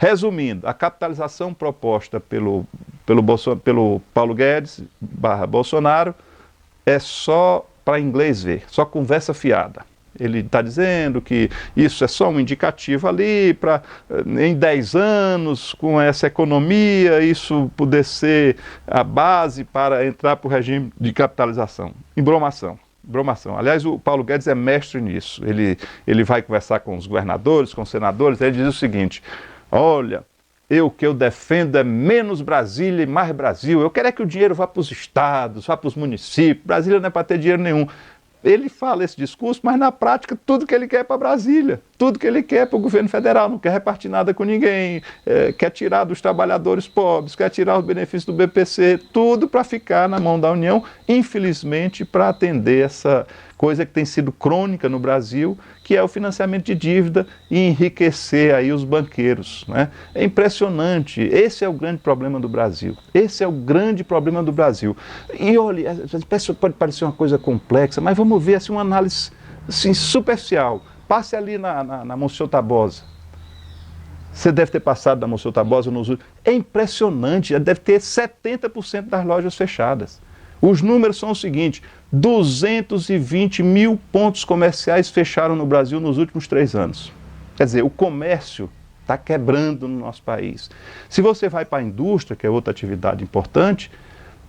Resumindo, a capitalização proposta pelo Paulo Guedes / Bolsonaro é só para inglês ver, só conversa fiada. Ele está dizendo que isso é só um indicativo ali para, em 10 anos, com essa economia, isso poder ser a base para entrar para o regime de capitalização. Embromação. Aliás, o Paulo Guedes é mestre nisso. Ele vai conversar com os governadores, com os senadores, ele diz o seguinte: olha, o que eu defendo é menos Brasília e mais Brasil. Eu quero é que o dinheiro vá para os estados, vá para os municípios. Brasília não é para ter dinheiro nenhum. Ele fala esse discurso, mas na prática tudo que ele quer é para Brasília, tudo que ele quer é para o governo federal, não quer repartir nada com ninguém, quer tirar dos trabalhadores pobres, quer tirar os benefícios do BPC, tudo para ficar na mão da União, infelizmente para atender essa coisa que tem sido crônica no Brasil, que é o financiamento de dívida e enriquecer aí os banqueiros, né? É impressionante, esse é o grande problema do Brasil, esse é o grande problema do Brasil. E olha, pode parecer uma coisa complexa, mas vamos ver assim, uma análise assim, superficial. Passe ali na Monsenhor Tabosa. Você deve ter passado na Monsenhor Tabosa nos últimos... É impressionante, deve ter 70% das lojas fechadas. Os números são os seguintes: 220 mil pontos comerciais fecharam no Brasil nos últimos 3 anos. Quer dizer, o comércio está quebrando no nosso país. Se você vai para a indústria, que é outra atividade importante,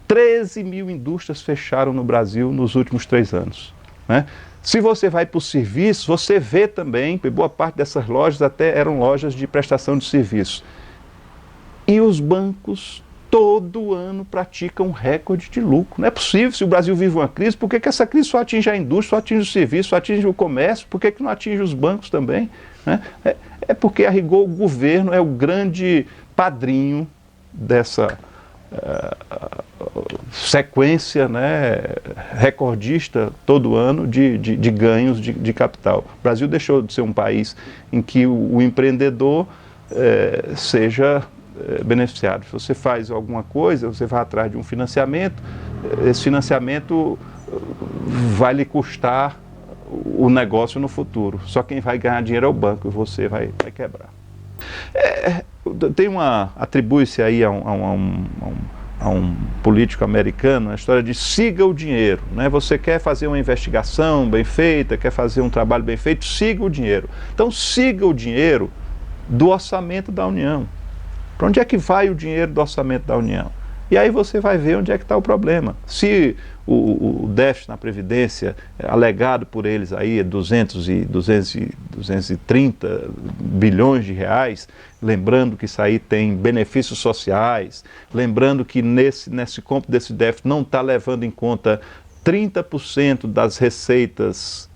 13 mil indústrias fecharam no Brasil nos últimos 3 anos. Né? Se você vai para o serviço, você vê também que boa parte dessas lojas até eram lojas de prestação de serviço. E os bancos todo ano praticam um recorde de lucro. Não é possível, se o Brasil vive uma crise, por que essa crise só atinge a indústria, só atinge o serviço, só atinge o comércio, por que não atinge os bancos também? Né? É porque, a rigor, o governo é o grande padrinho dessa sequência, né, recordista todo ano de ganhos de capital. O Brasil deixou de ser um país em que o empreendedor seja beneficiado. Se você faz alguma coisa, você vai atrás de um financiamento, esse financiamento vai lhe custar o negócio no futuro. Só quem vai ganhar dinheiro é o banco e você vai quebrar. Atribui-se aí a um político americano a história de siga o dinheiro, né? Você quer fazer uma investigação bem feita, quer fazer um trabalho bem feito, siga o dinheiro. Então siga o dinheiro do orçamento da União. Para onde é que vai o dinheiro do orçamento da União? E aí você vai ver onde é que está o problema. Se o déficit na Previdência, alegado por eles aí, é 230 bilhões de reais, lembrando que isso aí tem benefícios sociais, lembrando que nesse cômputo desse déficit não está levando em conta 30% das receitas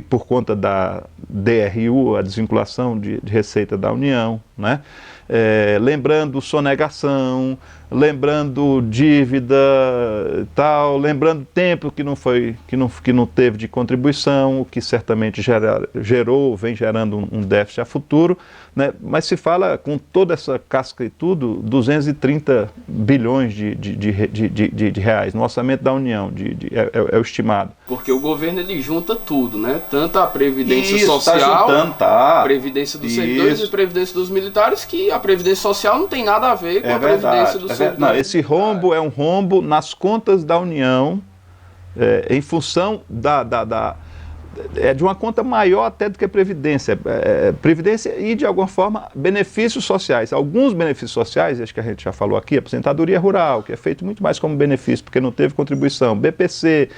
por conta da DRU, a desvinculação de receita da União, né? Lembrando sonegação, lembrando dívida e tal, lembrando tempo que não teve de contribuição, o que certamente vem gerando um déficit a futuro, né? Mas se fala, com toda essa casca e tudo, 230 bilhões de reais no orçamento da União, é o estimado. Porque o governo ele junta tudo, né? Tanto a Previdência Social, a Previdência dos servidores e a Previdência dos militares, que a Previdência Social não tem nada a ver com a Previdência dos servidores. Não, esse rombo é um rombo nas contas da União, em função de uma conta maior até do que a Previdência. Previdência e, de alguma forma, benefícios sociais. Alguns benefícios sociais, acho que a gente já falou aqui, aposentadoria rural, que é feito muito mais como benefício, porque não teve contribuição. BPC,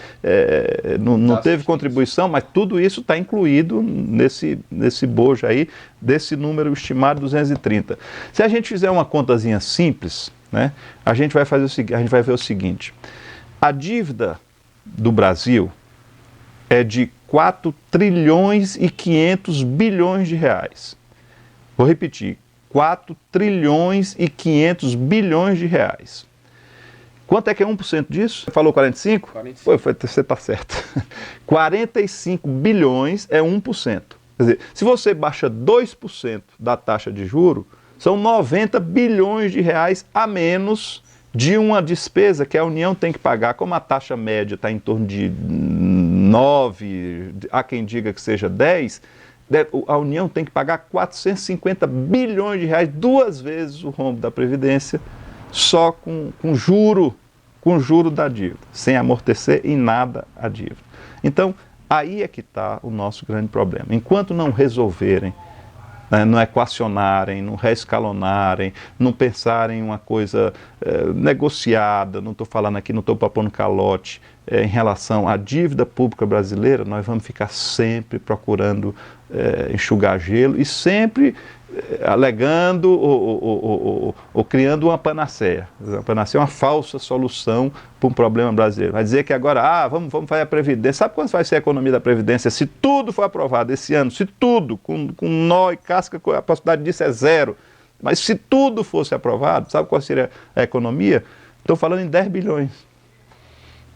não teve contribuição, mas tudo isso está incluído nesse bojo aí, desse número estimado 230. Se a gente fizer uma contazinha simples, né, a gente vai ver o seguinte: a dívida do Brasil é de 4 trilhões e 500 bilhões de reais. Vou repetir, 4 trilhões e 500 bilhões de reais. Quanto é que é 1% disso? Você falou 45? 45. Você está certo. 45 bilhões é 1%. Quer dizer, se você baixa 2% da taxa de juro, são 90 bilhões de reais a menos de uma despesa que a União tem que pagar. Como a taxa média está em torno de 9, há quem diga que seja 10, a União tem que pagar 450 bilhões de reais, 2 vezes o rombo da Previdência, só com juro da dívida, sem amortecer em nada a dívida. Então, aí é que está o nosso grande problema. Enquanto não resolverem, não equacionarem, não reescalonarem, não pensarem em uma coisa negociada, não estou falando aqui, não estou propondo calote, em relação à dívida pública brasileira, nós vamos ficar sempre procurando enxugar gelo e sempre alegando ou criando uma panaceia. A panaceia é uma falsa solução para um problema brasileiro. Vai dizer que agora, vamos fazer a Previdência. Sabe quando vai ser a economia da Previdência? Se tudo for aprovado esse ano, se tudo, com nó e casca, a possibilidade disso é 0. Mas se tudo fosse aprovado, sabe qual seria a economia? Estou falando em 10 bilhões.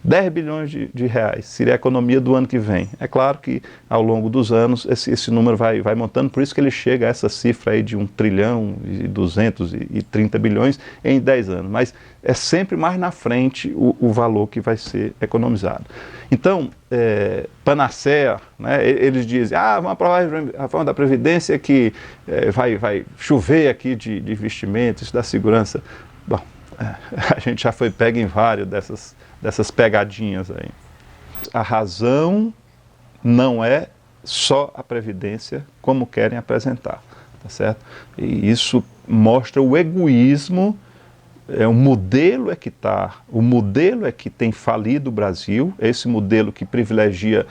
10 bilhões de reais seria a economia do ano que vem. É claro que ao longo dos anos esse número vai montando, por isso que ele chega a essa cifra aí de 1 trilhão e 230 bilhões em 10 anos. Mas é sempre mais na frente o valor que vai ser economizado. Então, panaceia, né, eles dizem, vamos aprovar a reforma da Previdência que vai chover aqui de investimentos, isso dá segurança. Bom, a gente já foi pego em várias dessas pegadinhas aí. A razão não é só a Previdência como querem apresentar, tá certo? E isso mostra o egoísmo, o modelo é que tem falido o Brasil, esse modelo que privilegia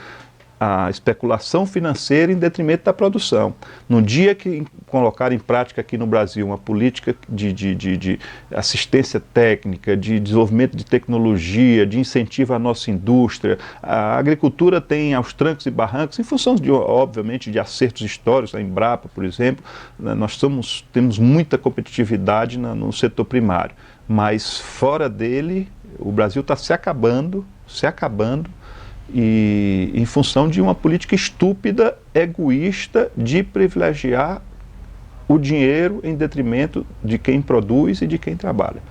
a especulação financeira em detrimento da produção. No dia que colocar em prática aqui no Brasil uma política de assistência técnica, de desenvolvimento de tecnologia, de incentivo à nossa indústria, a agricultura tem aos trancos e barrancos, em função, obviamente, de acertos históricos, a Embrapa, por exemplo, nós temos muita competitividade no setor primário, mas fora dele, o Brasil está se acabando, e em função de uma política estúpida, egoísta, de privilegiar o dinheiro em detrimento de quem produz e de quem trabalha.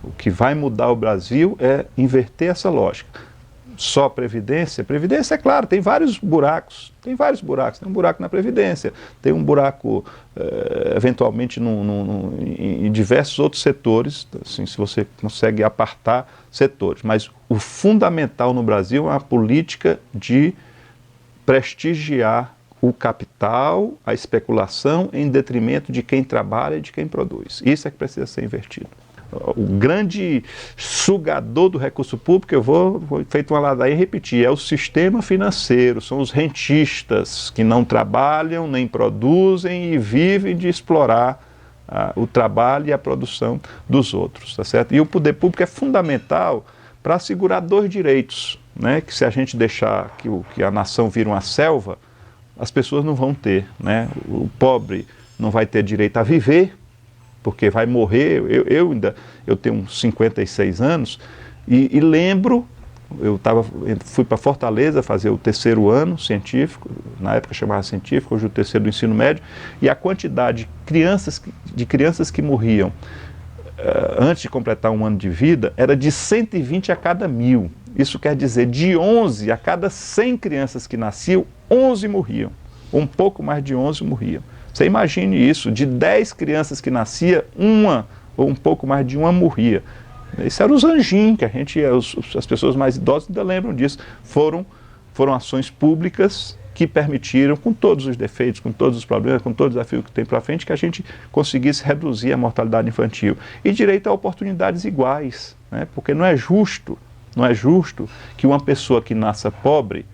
O que vai mudar o Brasil é inverter essa lógica. Só Previdência, é claro, tem vários buracos, tem um buraco na Previdência, tem um buraco eventualmente em diversos outros setores, assim, se você consegue apartar setores, mas o fundamental no Brasil é uma política de prestigiar o capital, a especulação em detrimento de quem trabalha e de quem produz. Isso é que precisa ser invertido. O grande sugador do recurso público, eu vou feito uma ladainha e repetir, é o sistema financeiro, são os rentistas que não trabalham, nem produzem e vivem de explorar o trabalho e a produção dos outros, tá certo? E o poder público é fundamental para assegurar 2 direitos, né? Que se a gente deixar que a nação vire uma selva, as pessoas não vão ter, né? O pobre não vai ter direito a viver, porque vai morrer. Eu tenho uns 56 anos e lembro, fui para Fortaleza fazer o 3º ano científico, na época chamava científico, hoje o 3º do ensino médio, e a quantidade de crianças que morriam antes de completar 1 ano de vida era de 120 a cada 1000. Isso quer dizer, de 11 a cada 100 crianças que nasciam, 11 morriam, um pouco mais de 11 morriam. Você imagine isso, de 10 crianças que nascia, 1 ou um pouco mais de 1 morria. Isso era os anjinhos, que as pessoas mais idosas ainda lembram disso. Foram ações públicas que permitiram, com todos os defeitos, com todos os problemas, com todos os desafios que tem para frente, que a gente conseguisse reduzir a mortalidade infantil. E direito a oportunidades iguais, né? Porque não é justo que uma pessoa que nasça pobre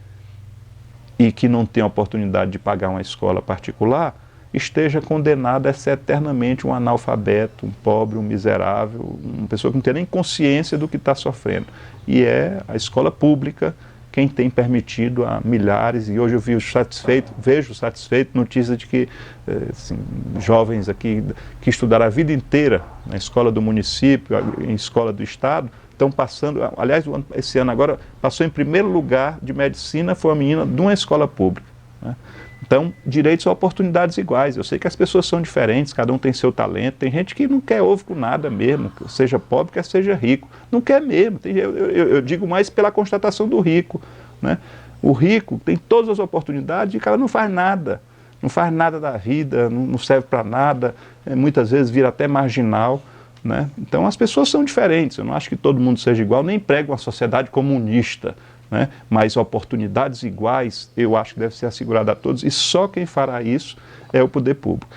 e que não tem a oportunidade de pagar uma escola particular esteja condenado a ser eternamente um analfabeto, um pobre, um miserável, uma pessoa que não tem nem consciência do que está sofrendo. E é a escola pública quem tem permitido a milhares, e hoje eu vejo satisfeito notícia de que jovens aqui que estudaram a vida inteira na escola do município, em escola do estado, estão passando, aliás, esse ano agora, passou em primeiro lugar de medicina, foi uma menina de uma escola pública, né? Então, direitos a oportunidades iguais. Eu sei que as pessoas são diferentes, cada um tem seu talento. Tem gente que não quer ovo com nada mesmo, seja pobre, quer seja rico. Não quer mesmo. Eu digo mais pela constatação do rico, né? O rico tem todas as oportunidades e o cara não faz nada. não faz nada da vida, não serve para nada, muitas vezes vira até marginal, né? Então as pessoas são diferentes, eu não acho que todo mundo seja igual, nem prego uma sociedade comunista, né? Mas oportunidades iguais eu acho que deve ser assegurada a todos, e só quem fará isso é o poder público.